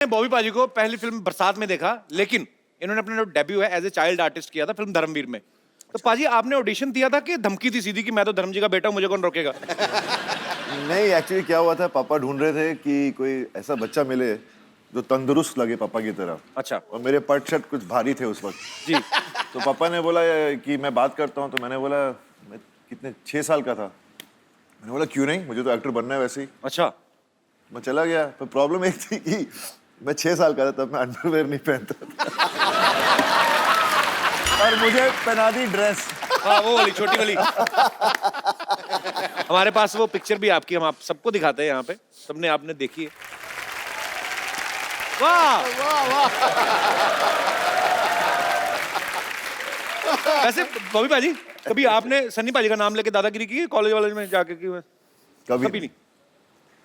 बॉबी पाजी को पहली फिल्म बरसात में देखा, लेकिन इन्होंने अपना जो डेब्यू है एज ए चाइल्ड आर्टिस्ट किया था फिल्म धर्मवीर में। तो पाजी आपने ऑडिशन दिया था कि धमकी थी सीधी कि मैं तो धर्म जी का बेटा हूं, मुझे कौन रोकेगा? नहीं, एक्चुअली क्या हुआ था, पापा ढूंढ रहे थे कि कोई ऐसा बच्चा मिले जो तंदुरुस्त लगे पापा की तरह। अच्छा। और मेरे पट शर्ट कुछ भारी थे उस वक्त जी। तो पापा ने बोला कि मैं बात करता हूँ। तो मैंने बोला, मैं कितने 6 साल का था। मैंने बोला क्यों नहीं, मुझे तो एक्टर बनना है वैसे ही। अच्छा। मैं चला गया। पर प्रॉब्लम एक थी कि मैं 6 साल का था, तब मैं अंडरवेयर नहीं पहनता था और मुझे पहना दी ड्रेस। हाँ, वो वाली छोटी वाली। हमारे पास वो पिक्चर भी आपकी, हम आप सबको दिखाते हैं यहाँ पे, सबने आपने देखी है। वाह वाह वाह। वैसे बॉबी पाजी, कभी आपने सन्नी पाजी का नाम लेके दादागिरी की कॉलेज वाले में जाके की? कभी नहीं।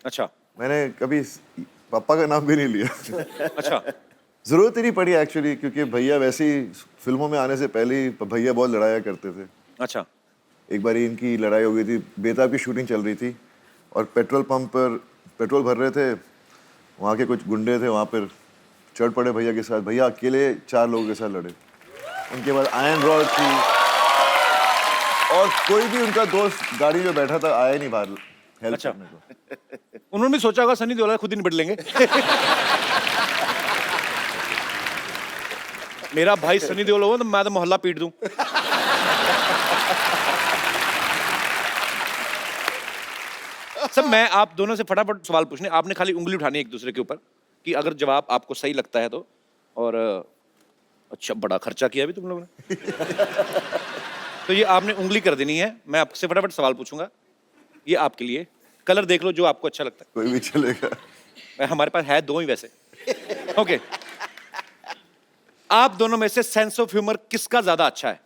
अच्छा। मैंने कभी पापा का नाम भी नहीं लिया। अच्छा। जरूरत ही नहीं पड़ी एक्चुअली, क्योंकि भैया वैसे ही फिल्मों में आने से पहले ही भैया बहुत लड़ाया करते थे। अच्छा। एक बार इनकी लड़ाई हो गई थी, बेताब की शूटिंग चल रही थी और पेट्रोल पंप पर पेट्रोल भर रहे थे। वहाँ के कुछ गुंडे थे, वहाँ पर चढ़ पड़े भैया के साथ। भैया अकेले 4 लोगों के साथ लड़े। उनके बाद आयरन रॉड थी और कोई भी उनका दोस्त गाड़ी में बैठा था आया नहीं बाहर हेल्प अच्छा। करने को। उन्होंने भी सोचा होगा सनी देओल खुद ही निपट लेंगे। मेरा भाई सनी देओल होगा तो मैं तो मोहल्ला पीट दूं। सब मैं आप दोनों से फटाफट सवाल पूछने, आपने खाली उंगली उठानी है एक दूसरे के ऊपर कि अगर जवाब आपको सही लगता है तो। और अच्छा, बड़ा खर्चा किया अभी तुम लोगों ने। तो ये आपने उंगली कर देनी है, मैं आपसे फटाफट सवाल पूछूंगा। ये आपके लिए, कलर देख लो जो आपको अच्छा लगता है। कोई भी चलेगा। हमारे पास है 2 ही वैसे। ओके। आप दोनों में से सेंस ऑफ ह्यूमर किसका ज्यादा अच्छा है?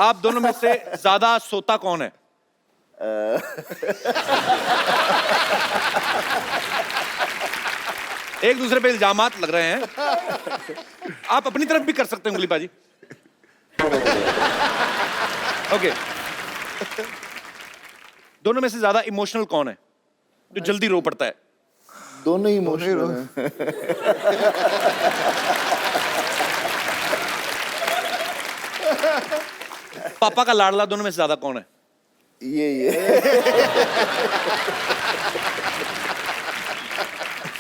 आप दोनों में से ज्यादा सोता कौन है? एक दूसरे पे इल्जामात लग रहे हैं। आप अपनी तरफ भी कर सकते हैं उंगली बाजी। ओके। दोनों में से ज्यादा इमोशनल कौन है, जो जल्दी रो पड़ता है? दोनों ही इमोशनल हैं। पापा का लाडला दोनों में से ज्यादा कौन है? ये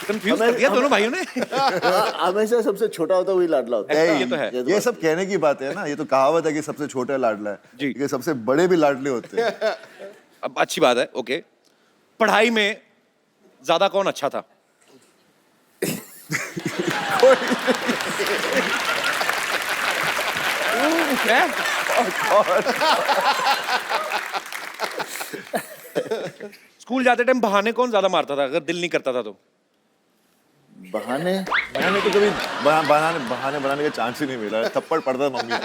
कंफ्यूज कर दिया दोनों भाइयों ने। हमेशा सबसे छोटा होता है वही लाडला होता है। ये तो है। ये सब कहने की बात है ना, ये तो कहावत है कि सबसे छोटा लाडला है जी। कि सबसे बड़े भी लाडले होते हैं। अब अच्छी बात है। ओके। पढ़ाई में ज्यादा कौन अच्छा था? स्कूल जाते टाइम बहाने कौन ज्यादा मारता था अगर दिल नहीं करता था तो? बहाने मैंने तो कभी बहाने बनाने का चांस ही नहीं मिला। थप्पड़ पड़ता था मम्मी को।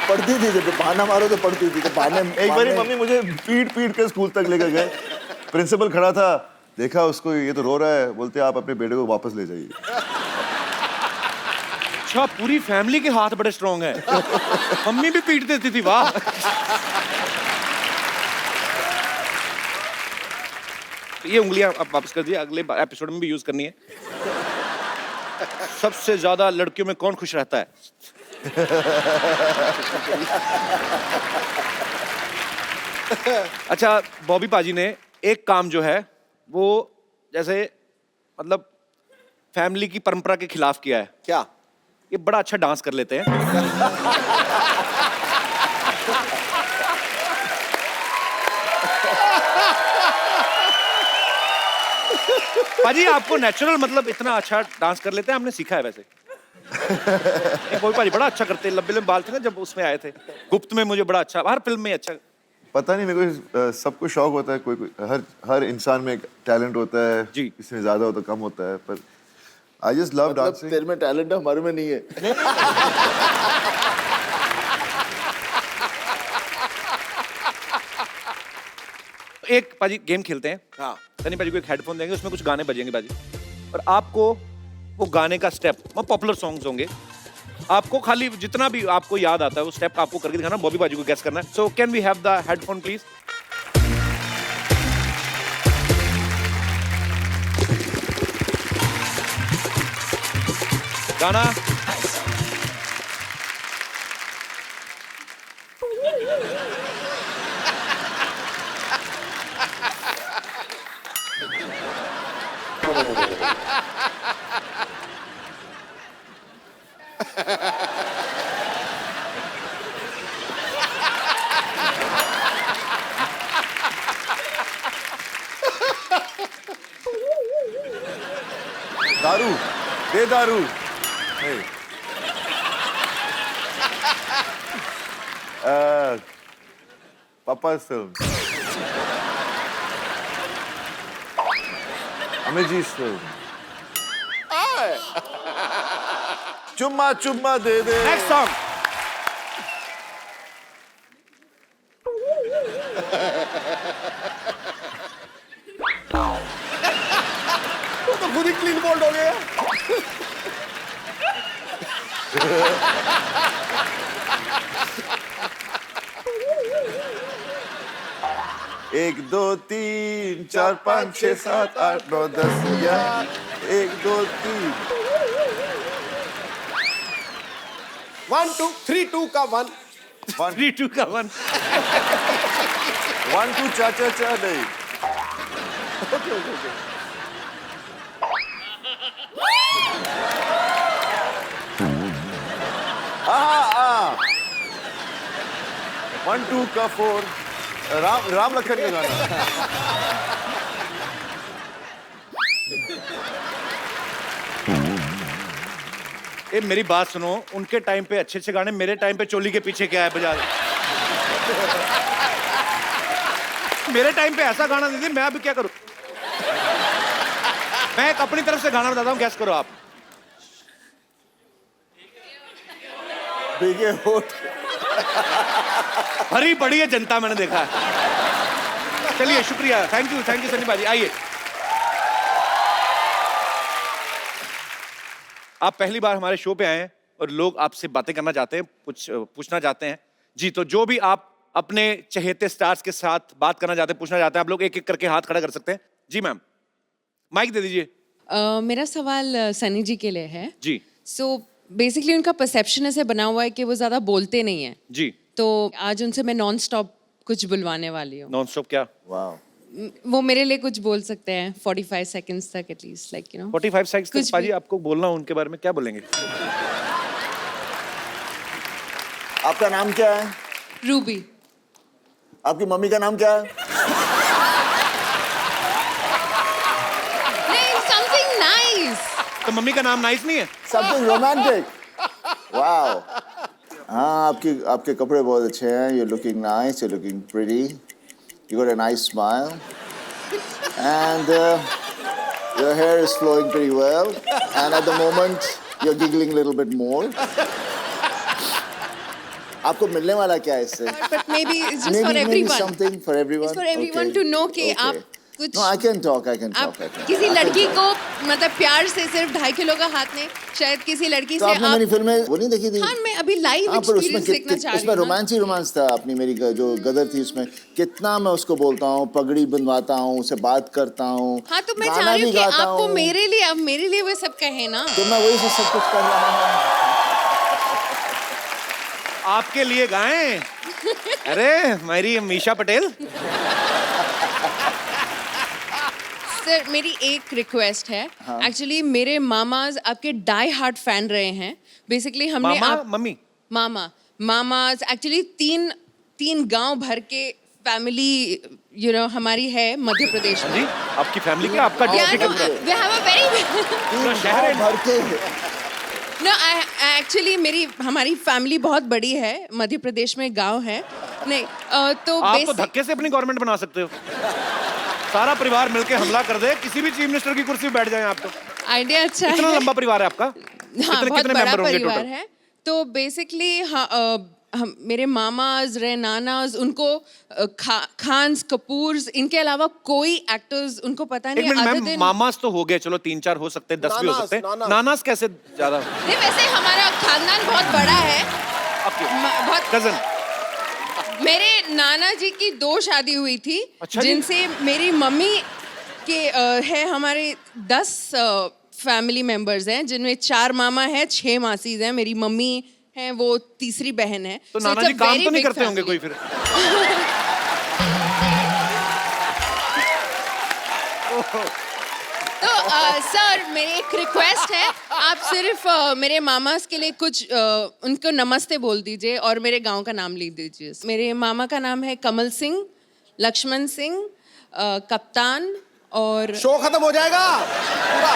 पढ़ती थी, जब बहाना मारो तो पढ़ती थी। तो बहाने एक बार मम्मी मुझे पीट कर स्कूल तक लेकर गए। प्रिंसिपल खड़ा था, देखा उसको, ये तो रो रहा है। बोलते आप अपने बेटे को वापस ले जाइए। अच्छा, पूरी फैमिली के हाथ बड़े स्ट्रॉन्ग हैं। मम्मी भी पीट देती थी, वाह। ये उंगलियां आप वापस कर दिए, अगले एपिसोड में भी यूज करनी है। सबसे ज्यादा लड़कियों में कौन खुश रहता है? अच्छा, बॉबी पाजी ने एक काम जो है वो जैसे मतलब फैमिली की परंपरा के खिलाफ किया है। क्या? ये बड़ा अच्छा डांस कर लेते हैं। पाजी आपको नेचुरल मतलब इतना अच्छा डांस कर लेते हैं, हमने सीखा है वैसे। कोई पाजी बड़ा अच्छा करते हैं, लंबे लंबे बाल थे ना जब उसमें आए थे गुप्त में, मुझे बड़ा अच्छा, हर फिल्म में अच्छा। पता नहीं, मेरे को सबको शौक होता है। कोई हर इंसान में एक टैलेंट होता है जी। इसमें ज्यादा होता कम होता है, पर आई जस्ट लव डांसिंग। तेरे में टैलेंट है, हमारे में नहीं है। एक पाजी गेम खेलते हैं। हाँ। सनी पाजी को एक हेडफोन देंगे, उसमें कुछ गाने बजेंगे पाजी, और आपको वो गाने का स्टेप, वो पॉपुलर सॉन्ग्स होंगे, आपको खाली जितना भी आपको याद आता है वो स्टेप आपको करके दिखाना, बॉबी बाजू को गेस करना है। So can we have the headphone please? गाना दारू दे दारू। नहीं। पापा फिल्म, अमेजी फिल्म, चुम्मा चुम्मा दे दे। Next song. तो खुद ही क्लीन बोल्ड हो गया। एक दो तीन चार पाँच छः सात आठ नौ 10 11। एक दो तीन 1 2 3 2 का 1। 3 2 का 1। 1 2 चा चा चा नहीं। हाँ 1 2 का 4। राम लखन का गाना। ए मेरी बात सुनो, उनके टाइम पे अच्छे अच्छे गाने, मेरे टाइम पे चोली के पीछे क्या है बजा। मेरे टाइम पे ऐसा गाना दीजिए, मैं अभी क्या करूं? मैं एक अपनी तरफ से गाना बताता हूं, गैस करो आप। भीगे होठ। भरी पड़ी है जनता, मैंने देखा है। चलिए शुक्रिया, थैंक यू सनी बाजी। आइए, आप पहली बार हमारे शो पे आए हैं और लोग आपसे बातें करना चाहते हैं, कुछ पूछना चाहते हैं जी। तो जो भी आप अपने चहेते स्टार्स के साथ बात करना चाहते हैं, पूछना चाहते हैं, आप लोग एक एक करके हाथ खड़ा कर सकते हैं। जी मैम, माइक दे दीजिए। मेरा सवाल सनी जी के लिए है जी। सो बेसिकली उनका परसेप्शन ऐसे बना हुआ है कि वो ज्यादा बोलते नहीं है, जी। तो आज उनसे मैं नॉन स्टॉप कुछ बुलवाने वाली हूँ। नॉन स्टॉप क्या? वाह। वो मेरे लिए कुछ बोल सकते हैं 45 सेकंड्स तक at least, like you know. 45 seconds कुछ तक पाजी भी। आपको बोलना, उनके बारे में क्या बोलेंगे? आपका नाम क्या है? रूबी। आपकी मम्मी का नाम क्या है? नहीं, समथिंग नाइस। तो मम्मी का नाम नाइस नहीं है? Something romantic. वाओ। हाँ, आपके कपड़े बहुत अच्छे हैं। You're looking nice, you're looking pretty. You got a nice smile. And your hair is flowing pretty well. And at the moment, you're giggling a little bit more. आपको मिलने वाला क्या है इससे? But maybe it's just for Maybe everyone. something for everyone. It's for everyone Okay. to know कि Okay. आप कुछ No, I can talk. आप किसी लड़की को मतलब प्यार से सिर्फ 2.5 किलो का हाथ नहीं, शायद किसी लड़की तो से आपने मेरी फिल्म में वो नहीं देखी थी? हाँ, मैं अभी लाइव हाँ, पर एक्सपीरियंस देखना चाह रही उसमें हूँ ना। रोमांस ही रोमांस था। अपनी मेरी जो गदर थी उसमें कितना मैं उसको बोलता हूँ, पगड़ी बंधवाता हूँ, उसे बात करता हूँ। हाँ, तो मैं गाना चाह रही हूँ भी कि गाता आप वो हूँ। मेरे लिए वो सब कहे ना। तो मैं वही से सब कुछ कर रहा हूँ। आपके लिए गाएं? अरे मेरी मीशा पटेल। सर, मेरी एक रिक्वेस्ट है। एक्चुअली मेरे मामाज आपके डाई हार्ट फैन रहे हैं। बेसिकली हमने मामा मम्मी मामाज एक्चुअली तीन गांव भर के फैमिली हमारी है मध्य प्रदेश में। जी, आपकी फैमिली क्या? आपका डिस्ट्रिक्ट है पूरा? we have a very पूरा शहर है। भर के no, एक्चुअली हमारी फैमिली बहुत बड़ी है, मध्य प्रदेश में गांव है। नहीं तो आप तो basic- धक्के से अपनी गवर्नमेंट बना सकते हो। सारा परिवार मिलके हमला कर दे, किसी भी चीफ मिनिस्टर की कुर्सी पे बैठ जाए आप तो। आइडिया अच्छा कितना है। लंबा परिवार है आपका? हाँ, बहुत कितने बड़ा मेंबर होंगे परिवार टोटल? है। तो बेसिकली हाँ, मेरे मामाज रहे, नानाज, उनको खान्स, कपूर्स, इनके अलावा कोई एक्टर्स उनको पता एक नहीं। Minute other ma'am, than- mama's तो हो गए, चलो 3-4 हो सकते हैं, 10 भी हो नानास, सकते हैं, नानास। नानास कैसे ज्यादा? नहीं, वैसे हमारा खानदान बहुत बड़ा है। बहुत कजन। मेरे नाना जी की 2 शादी हुई थी, अच्छा जी? जिनसे मेरी मम्मी के है हमारे 10 फैमिली मेंबर्स हैं, जिनमें 4 मामा हैं, 6 मासीज हैं, मेरी मम्मी हैं, वो तीसरी बहन है। तो So नाना it's a जी काम very तो नहीं big करते होंगे कोई family. फिर? तो सर, मेरी एक रिक्वेस्ट है, आप सिर्फ मेरे मामास के लिए कुछ उनको नमस्ते बोल दीजिए और मेरे गांव का नाम लिख दीजिए। मेरे मामा का नाम है कमल सिंह, लक्ष्मण सिंह, कप्तान और शो खत्म हो जाएगा पूरा।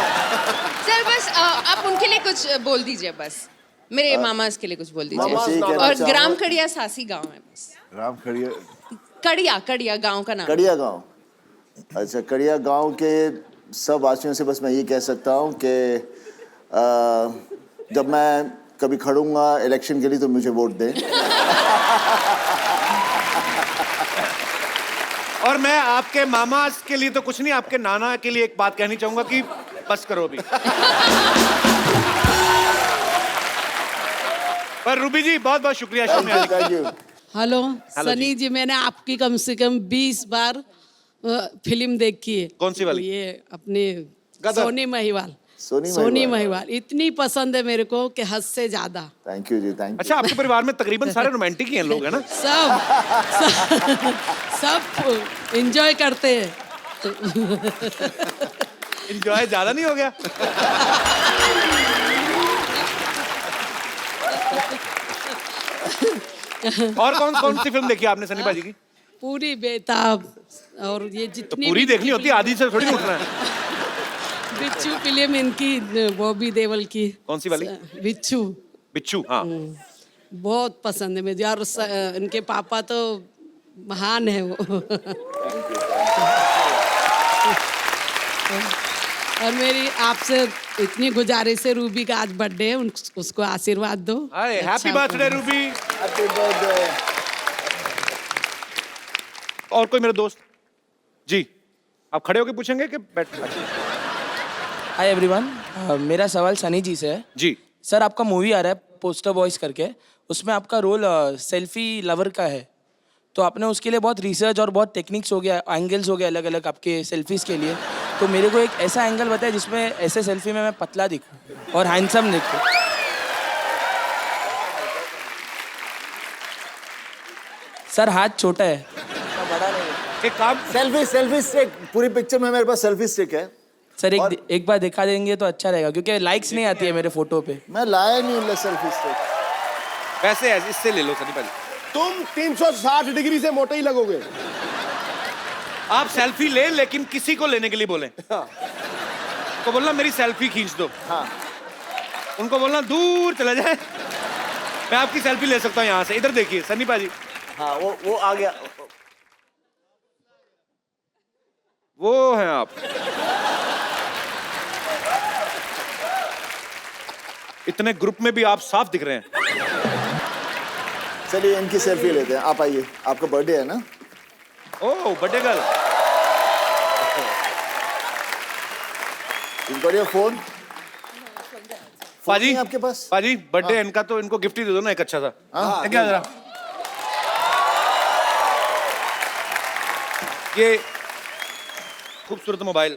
सर बस आप उनके लिए कुछ बोल दीजिए बस। मेरे मामास के लिए कुछ बोल मामास दीजिए। नाम और चाहूंगा। ग्राम कड़िया सासी गांव है बस। राम खड़िया कड़िया कड़िया गांव का नाम। कड़िया गांव। अच्छा, कड़िया गांव के सब वासियों से बस मैं ये कह सकता हूँ कि जब मैं कभी खड़ूंगा इलेक्शन के लिए तो मुझे वोट दें। और मैं आपके मामा के लिए तो कुछ नहीं, आपके नाना के लिए एक बात कहनी चाहूंगा कि बस करो अभी। पर रूबी जी बहुत बहुत शुक्रिया शो में आने के लिए। Thank you. Hello hello Sunny ji, मैंने आपकी कम से कम 20 बार फिल्म देखी है। कौन सी वाली? ये अपनी गदर। सोनी महिवाल। सोनी सोनी महिवाल। महिवाल इतनी पसंद है मेरे को कि हद से ज्यादा। Thank you ji, thank you. अच्छा, आपके परिवार में तकरीबन सारे रोमांटिक ही हैं लोग, है ना? सब एंजॉय करते हैं। एंजॉय ज्यादा नहीं हो गया? और कौन कौन सी फिल्म देखी आपने सनी भाजी की? पूरी बेताब और ये तो जितनी पूरी भी देखनी होती है, आधी से थोड़ी उठना है। बिच्छू फिल्म इनकी, बॉबी देओल की। कौन सी वाली? बिच्छू बिच्छू, हाँ। बहुत पसंद है मुझे। और इनके पापा तो महान है वो। और मेरी आपसे इतनी गुजारिश है, रूबी का आज बर्थडे है, उसको आशीर्वाद दो। अरे हैप्पी अच्छा बर्थडे रूबी। Happy birthday. और कोई मेरे दोस्त जी, आप खड़े होके पूछेंगे कि बैठ? हाय एवरीवन, मेरा सवाल सनी जी से है। जी। सर, आपका मूवी आ रहा है पोस्टर बॉयज करके, उसमें आपका रोल सेल्फी लवर का है, तो आपने उसके लिए बहुत रिसर्च और बहुत टेक्निक्स हो गया, एंगल्स हो गए अलग अलग आपके सेल्फीज के लिए, तो मेरे को एक ऐसा एंगल बताए जिसमें ऐसे सेल्फी में मैं पतला दिखूं और हैंडसम दिखूं। सर, हाथ छोटा है। एक काम, सेल्फी स्टिक, पूरी पिक्चर में मेरे पास सेल्फी स्टिक है। सर, एक बार दिखा देंगे तो अच्छा रहेगा, क्योंकि लाइक्स नहीं आती है मेरे फोटो पे। मैं लाया नहीं हूँ सेल्फी स्टिक। वैसे इससे ले लो सनी भाजी। तुम 360 डिग्री से मोटे ही लगोगे। आप सेल्फी ले, लेकिन किसी को लेने के लिए बोलें। हाँ। तो बोलना मेरी सेल्फी खींच दो। हाँ। उनको बोलना दूर चला जाए, मैं आपकी सेल्फी ले सकता हूँ यहाँ से। इधर देखिए सनी भाजी, हाँ, वो आ गया। वो हैं आप। इतने ग्रुप में भी आप साफ दिख रहे हैं। चलिए इनकी सेल्फी लेते हैं, आप आइए। आपका बर्थडे है ना? ओह, बर्थडे गर्ल। इनको ये फोन पाजी, नहीं है आपके पास? पाजी, बर्थडे है इनका, तो इनको गिफ्ट ही दे दो ना एक अच्छा सा। हाँ, क्या जरा ये खूबसूरत mobile.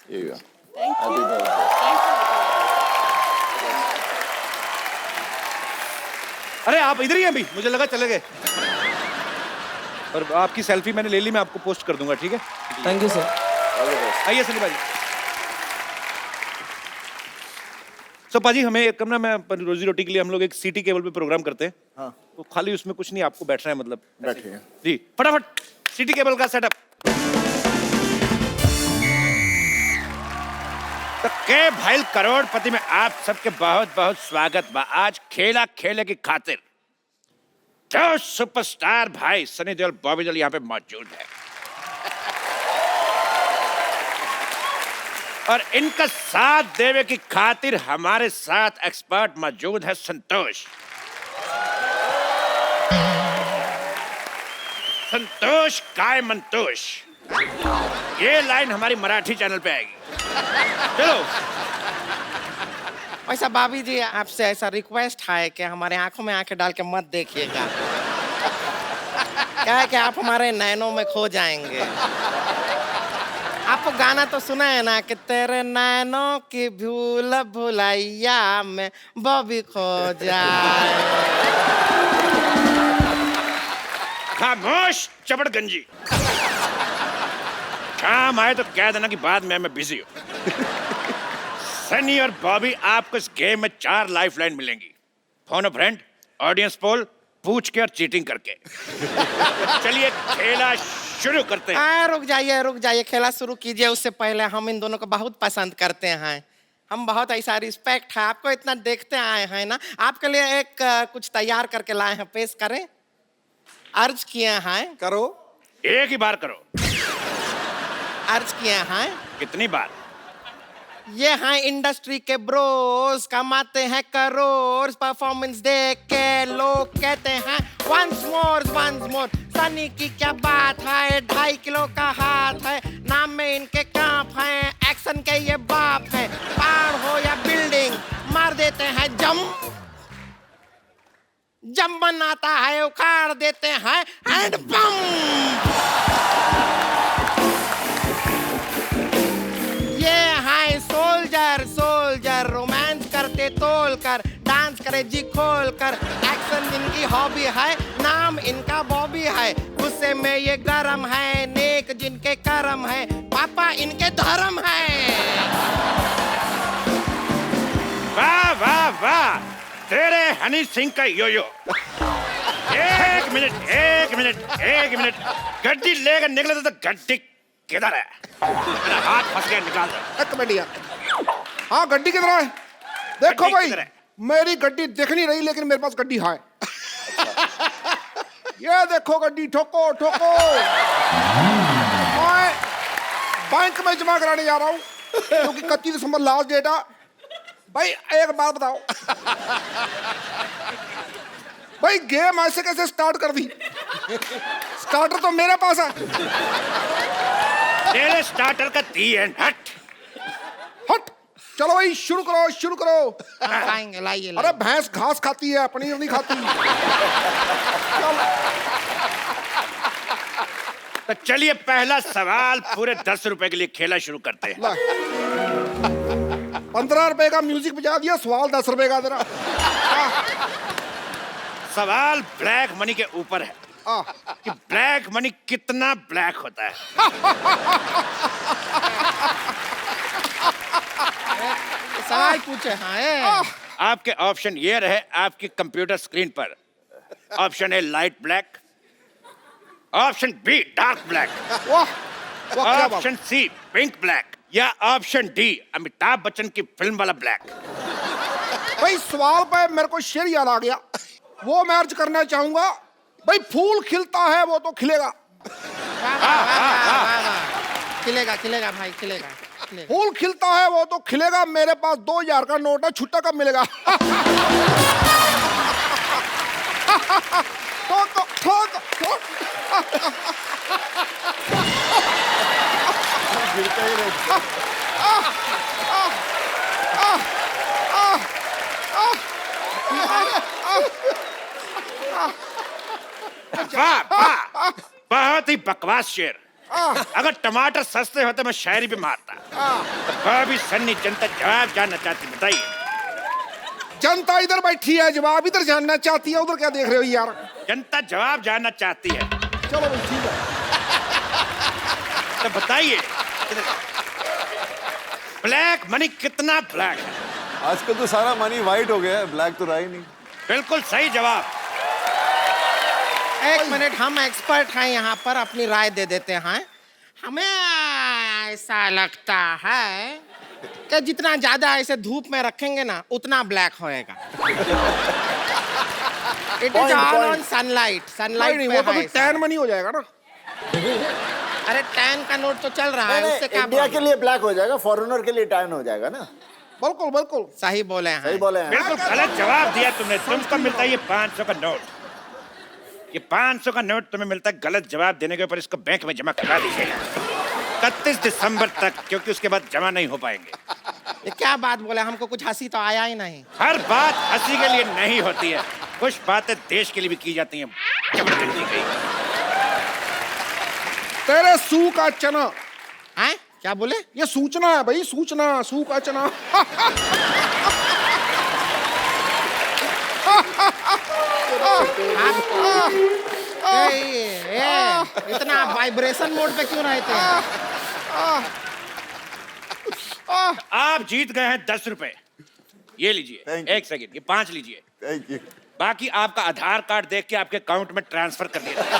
Here you go. Happy birthday. अरे आप इधर ही हैं अभी, मुझे लगा चले गए। और आपकी सेल्फी मैंने ले ली, मैं आपको पोस्ट कर दूंगा, ठीक है? Thank you sir. आइए सनी भाजी। सो पाजी, हमें एक ना, मैं रोजी रोटी के लिए हम लोग एक सिटी केबल पे प्रोग्राम करते हैं। हाँ। तो खाली उसमें कुछ नहीं, आपको बैठना है, मतलब बैठिए। जी, फटाफट सिटी केबल का सेटअप। तो के भाई करोड़पति में आप सबके बहुत बहुत स्वागत बा। आज खेला खेले की खातिर जो सुपरस्टार भाई सनी देओल, बॉबी देओल यहाँ पे मौजूद है, और इनका साथ देवे की खातिर हमारे साथ एक्सपर्ट मौजूद है संतोष। संतोष काय मंतोष, ये लाइन हमारी मराठी चैनल पे आएगी। चलो। वैसा भाभी जी आपसे ऐसा रिक्वेस्ट है कि हमारे आंखों में आंखें डाल के मत देखिएगा। क्या है कि आप हमारे नैनों में खो जाएंगे। आपको गाना तो सुना है ना कि तेरे नैनों की भूल भुलैया में बॉबी खो जाए। खामोश चपड़गंजी। काम आए तो कह देना कि बाद में मैं बिजी हूँ। सनी और बॉबी आपको इस गेम में 4 लाइफलाइन मिलेंगी। फोन अ फ्रेंड, ऑडियंस पोल, पूछ के और चीटिंग करके। चलिए खेला शुरू करते हैं। रुक जाइए, खेला शुरू कीजिए। उससे पहले हम इन दोनों को बहुत पसंद करते हैं। हम बहुत ऐसा रिस्पेक्ट है, आपको इतना देखते आए हैं ना। आपके लिए एक कुछ तैयार करके लाए हैं, पेश करें। अर्ज किए हैं। करो। एक ही बार करो। अर्ज किए हैं। कितनी बार? ये हैं इंडस्ट्री के ब्रोस, कमाते हैं करोड़, परफॉर्मेंस देख के लोग कहते हैं वंस मोर। सनी की क्या बात है, 2.5 किलो का हाथ है, नाम में इनके कांप हैं, एक्शन के ये बाप है। पहाड़ हो या बिल्डिंग मार देते हैं जम बनाता है उखाड़ देते हैं हैंड पंप। ये है सोल्जर रोमांस करते तोल कर, डांस करे जी खोल कर, एक्शन जिनकी हॉबी है, नाम इनका बॉबी है। गुस्से में ये गरम है, नेक जिनके करम है, पापा इनके धर्म है। वाह वाह वाह, तेरे हनी सिंह का योयो। एक मिनट, गड्डी लेकर निकले तो गड्डी किधर है? मेरा हाथ फंस गया, निकाल दो। एक मिनट यार। हाँ गड्डी किधर है? देखो गड्डी भाई, किधर है? मेरी गड्डी दिख नहीं रही लेकिन मेरे पास गड्डी है। ये देखो गड्डी, ठोको। मैं बैंक में जमा कराने जा रहा हूँ क्योंकि 31 दिसंबर लास्ट डेट है। भाई एक बात बताओ, भाई गेम ऐसे कैसे स्टार्ट कर दी? स्टार्टर तो मेरे पास है। तेरे स्टार्टर का दी एंड हट। चलो भाई शुरू करो। खाएंगे, लाइए। अरे भैंस घास खाती है, पनीर नहीं खाती। तो चलिए पहला सवाल पूरे 10 रुपए के लिए खेला शुरू करते हैं। 15 रुपए का म्यूजिक बजा दिया, सवाल 10 रुपए का तेरा। सवाल ब्लैक मनी के ऊपर है कि ब्लैक मनी कितना ब्लैक होता है। सवाल पूछे। हाँ आपके ऑप्शन ये रहे आपकी कंप्यूटर स्क्रीन पर। Option A light black, option B dark black, option C pink black, या ऑप्शन डी अमिताभ बच्चन की फिल्म वाला ब्लैक। भाई सवाल पे मेरे को शेर याद आ गया, वो मैं अर्ज करना चाहूंगा। भाई फूल खिलता है वो तो खिलेगा। खिलेगा भाई, खिलेगा। फूल खिलता है वो तो खिलेगा। मेरे पास 2000 का नोट है, छुट्टा कब मिलेगा? ठोक। वाह, बहुत ही बकवास शेर। अगर टमाटर सस्ते होते मैं शायरी भी मारता। तो बॉबी सन्नी जनता जवाब जानना चाहती, बताइए। जनता इधर बैठी है, जवाब इधर जानना चाहती है। उधर क्या देख रहे हो यार? जनता जवाब जानना चाहती है। चलो भाई ठीक है, तो बताइए ब्लैक मनी कितना ब्लैक है? आजकल तो सारा मनी वाइट हो गया है, ब्लैक तो रहा ही नहीं। बिल्कुल सही जवाब। एक मिनट, हम एक्सपर्ट हैं यहाँ पर, अपनी राय दे देते हैं। हमें ऐसा लगता है कि जितना ज्यादा ऐसे धूप में रखेंगे ना उतना ब्लैक होएगा। It is all on sunlight. नहीं वो तो फिर टैन मनी हो जाएगा ना। अरे टैन का नोट तो चल रहा है, उससे क्या इंडिया के लिए ब्लैक हो जाएगा, फॉरेनर के लिए टैन हो जाएगा ना। बिल्कुल सही बोले हैं। सही बोले हैं। बिल्कुल गलत जवाब दिया तुमने। तुमको मिलता है ये 500 का नोट। ये 500 का नोट तुम्हें मिलता है गलत जवाब देने के ऊपर, इसको बैंक में जमा करा दीजिएगा 31 दिसंबर तक, क्योंकि उसके बाद जमा नहीं हो पाएंगे। ये क्या बात बोले, हमको कुछ हंसी तो आया ही नहीं। हर बात हंसी के लिए नहीं होती है, कुछ बातें देश के लिए भी की जाती हैं। जबरदस्ती गई। तेरे सू का चना। हैं? क्या बोले? ये सूचना है भाई, सूचना, सू का चना। इतना वाइब्रेशन मोड पे क्यों रहते हैं? आप जीत गए हैं 10 रुपए। ये लीजिए। Thank you. 1 सेकंड, ये 5 लीजिए। Thank you. बाकी आपका आधार कार्ड देख के आपके अकाउंट में ट्रांसफर कर दिया जाएगा।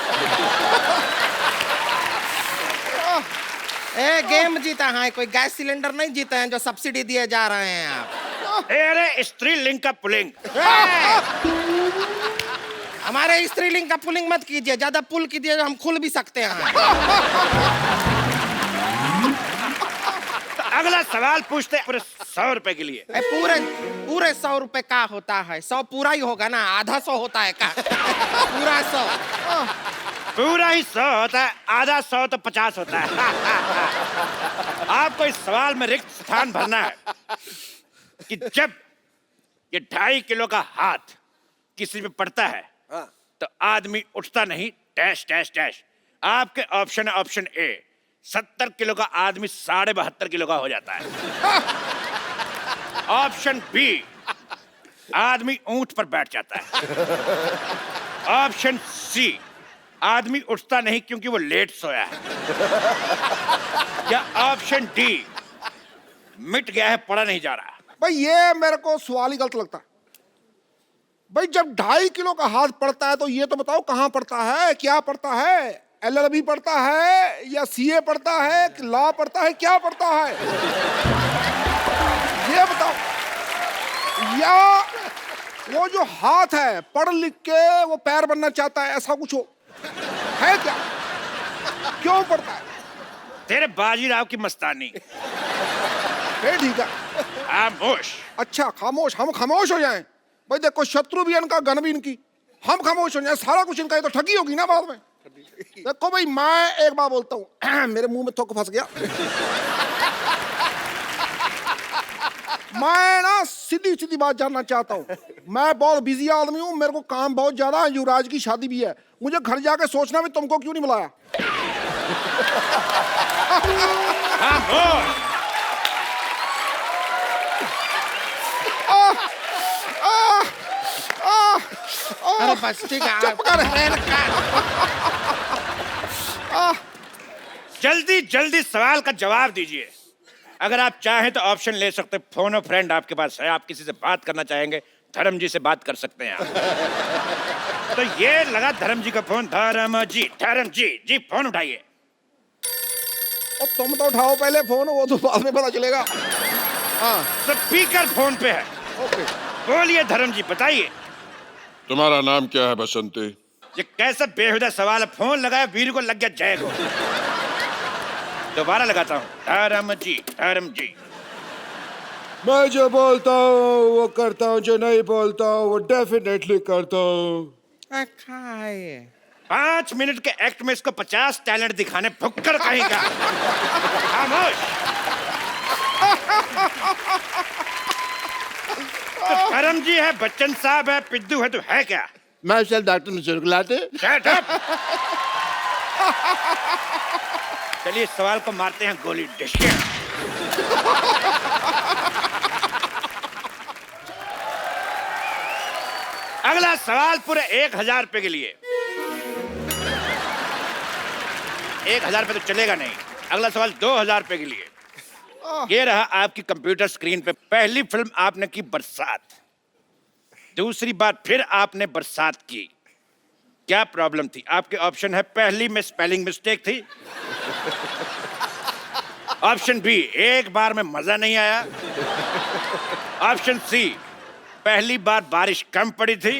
गेम जीता है, कोई गैस सिलेंडर नहीं जीते हैं जो सब्सिडी दिए जा रहे हैं आप। अरे स्त्रीलिंग का पुलिंग। हमारे स्त्रीलिंग का पुलिंग मत कीजिए, ज्यादा पुल कीजिए हम खुल भी सकते हैं। अगला सवाल पूछते हैं पूरे 100 रुपए के लिए। पूरे 100 रुपए का होता है? 100 पूरा ही होगा ना, आधा 100 होता है का? पूरा 100। पूरा ही 100 होता है, आधा 100 तो 50 होता है। आपको इस सवाल में रिक्त स्थान भरना है कि जब ये 2.5 किलो का हाथ किसी पे पड़ता है तो आदमी उठता नहीं, डैश डैश डैश। आपके ऑप्शन है ऑप्शन ए, 70 किलो का आदमी 72.5 किलो का हो जाता है। ऑप्शन बी, आदमी ऊंट पर बैठ जाता है। ऑप्शन सी, आदमी उठता नहीं क्योंकि वो लेट सोया है। या ऑप्शन डी, मिट गया है, पड़ा नहीं जा रहा। भाई ये मेरे को सवाल ही गलत लगता है। भाई जब 2.5 किलो का हाथ पड़ता है तो ये तो बताओ कहाँ पड़ता है, क्या पड़ता है? LLB पड़ता है या CA पड़ता है, लॉ पड़ता है, क्या पड़ता है? ये बताओ। या वो जो हाथ है पढ़ लिख के वो पैर बनना चाहता है, ऐसा कुछ हो है क्या? क्यों पड़ता है? तेरे बाजीराव की मस्तानी। फिर ठीक है। खामोश। अच्छा खामोश, हम खामोश हो जाएं? भाई देखो शत्रु भी इनका, गन भी इनकी, हम खामोश हो जाएं, सारा कुछ इनका, ये तो ठगी होगी ना बाद में। देखो भाई मैं एक बात बोलता हूँ, मेरे मुंह में थोक फंस गया। मैं ना सीधी सीधी बात जानना चाहता हूँ। मैं बहुत बिजी आदमी हूँ, मेरे को काम बहुत ज्यादा है, युवराज की शादी भी है, मुझे घर जाके सोचना भी तुमको क्यों नहीं बुलाया। खामोश। अरे बस ठीक है। चुप कर। जल्दी जल्दी सवाल का जवाब दीजिए। अगर आप चाहें तो ऑप्शन ले सकते हैं, फोन और फ्रेंड आपके पास है, आप किसी से बात करना चाहेंगे, धर्म जी से बात कर सकते हैं आप। तो ये लगा धर्म जी का फोन। धर्म जी फोन उठाइए। और तुम तो उठाओ पहले फोन, वो तो बाद में पता चलेगा। हाँ स्पीकर फोन पे है। ओके। बोलिए धर्म जी, बताइए। तुम्हारा नाम क्या है बसंती? ये कैसा बेहुदा सवाल है, फोन लगाया वीर को लग गया जय को। दोबारा लगाता हूँ। धर्म जी। मैं जो बोलता हूँ वो करता हूँ, जो नहीं बोलता हूँ वो डेफिनेटली करता हूँ। 5 मिनट के एक्ट में इसको 50 टैलेंट दिखाने, भुक्कड़ कहीं का। खामोश। तो धर्म जी है, बच्चन साहब है, पिद्दू है, तो है क्या? मैं चल डॉक्टर ने चुरगलाते। Shut up! चलिए सवाल को मारते हैं गोली। डिशके। अगला सवाल पूरे 1000 रुपए के लिए। 1000 रुपए तो चलेगा नहीं। अगला सवाल 2000 रुपए के लिए। ये रहा आपकी कंप्यूटर स्क्रीन पे। पहली फिल्म आपने की बरसात, दूसरी बार फिर आपने बरसात की, क्या प्रॉब्लम थी? आपके ऑप्शन है, पहली में स्पेलिंग मिस्टेक थी। ऑप्शन बी, एक बार में मजा नहीं आया। ऑप्शन सी, पहली बार बारिश कम पड़ी थी।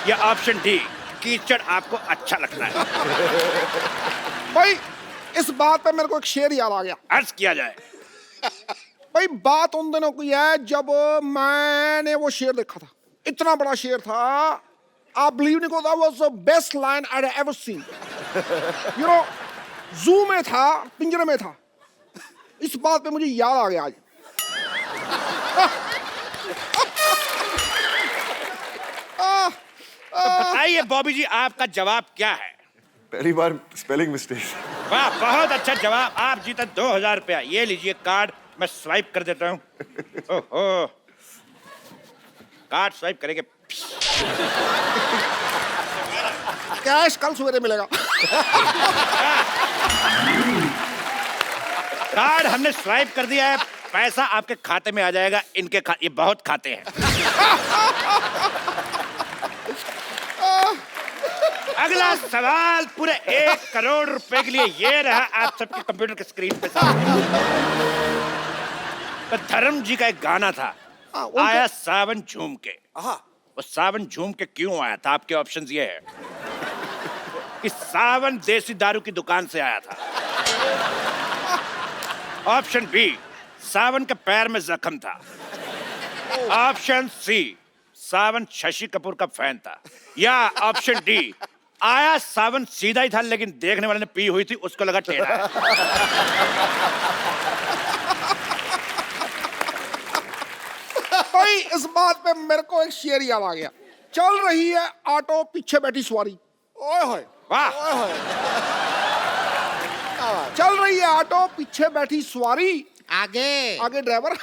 या ऑप्शन डी, कीचड़ आपको अच्छा लगता है। भाई इस बात पे मेरे को एक शेर याद आ गया। अर्ज किया जाए। भाई बात उन दिनों की है जब मैंने वो शेर देखा था, इतना बड़ा शेर था, आप बिलीव नहीं करो, that was the best line I'd ever seen. You know, जू में था, पिंजरे में था. इस बात पे मुझे याद आ गया आज. तो बताइए बॉबी जी, आपका जवाब क्या है? पहली बार स्पेलिंग मिस्टेक। वाह, बहुत अच्छा जवाब। आप जीते 2000 रुपया। ये लीजिए कार्ड, मैं स्वाइप कर देता हूँ। ओहो, कार्ड स्वाइप करेंगे। कैश कल सवेरे मिलेगा. कार्ड हमने स्वाइप कर दिया है, पैसा आपके खाते में आ जाएगा। इनके ये बहुत खाते हैं। अगला सवाल पूरे 1 करोड़ रुपए के लिए ये रहा आप सबके कंप्यूटर के स्क्रीन पे सामने। तो धर्म जी का एक गाना था, आया सावन झूम के। वो सावन झूम के क्यों आया था? आपके ऑप्शंस ये है कि सावन देसी दारू की दुकान से आया था। ऑप्शन बी, सावन के पैर में जख्म था। ऑप्शन सी, सावन शशि कपूर का फैन था। या ऑप्शन डी, आया सावन सीधा ही था लेकिन देखने वाले ने पी हुई थी, उसको लगा टेढ़ा है। भाई इस बात पे मेरे को एक शेर याद आ गया. चल रही है ऑटो, पीछे बैठी सवारी. ओए होए, वाह, ओए होए. चल रही है ऑटो, पीछे बैठी सवारी, आगे आगे ड्राइवर.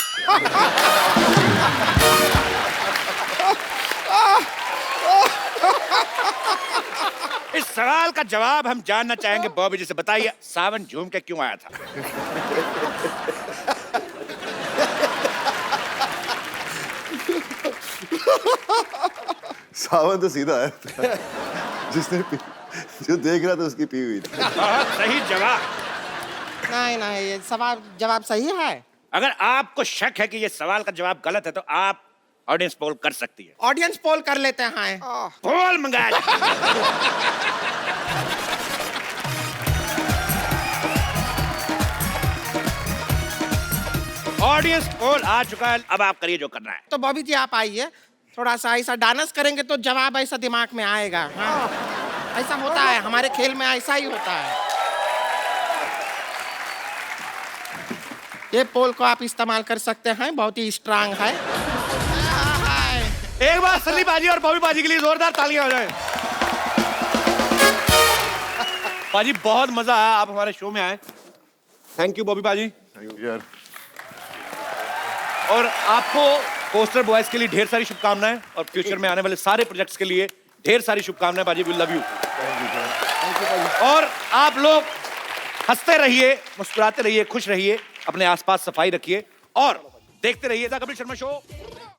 इस सवाल का जवाब हम जानना चाहेंगे बॉबी जी से। बताइए, सावन झूम के क्यों आया था? सावन तो सीधा है। जो देख रहा था उसकी पी हुई थी। बहुत सही जवाब। नहीं नहीं, ये सवाल जवाब सही है। अगर आपको शक है कि ये सवाल का जवाब गलत है तो आप ऑडियंस पोल कर सकती है। ऑडियंस पोल कर लेते हैं। पोल मंगाया जाए। ऑडियंस पोल आ चुका है, अब आप करिए जो करना है। तो बॉबी जी आप आइए, थोड़ा सा ऐसा डांस करेंगे तो जवाब ऐसा दिमाग में आएगा। हाँ, ऐसा होता है हमारे खेल में, ऐसा ही होता है। ये पोल को आप इस्तेमाल कर सकते हैं, बहुत ही स्ट्रांग है। एक बार सनी बाजी और बॉबी बाजी के लिए जोरदार तालियां हो जाए। बाजी बहुत मजा आया, आप हमारे शो में आए। थैंक यू बॉबी बाजी। यार और आपको पोस्टर बॉयज के लिए ढेर सारी शुभकामनाएं और फ्यूचर में आने वाले सारे प्रोजेक्ट्स के लिए ढेर सारी शुभकामनाएं। बाजी, वी लव यू। और आप लोग हंसते रहिए, मुस्कुराते रहिए, खुश रहिए, अपने आसपास सफाई रखिए और देखते रहिए द कपिल शर्मा शो।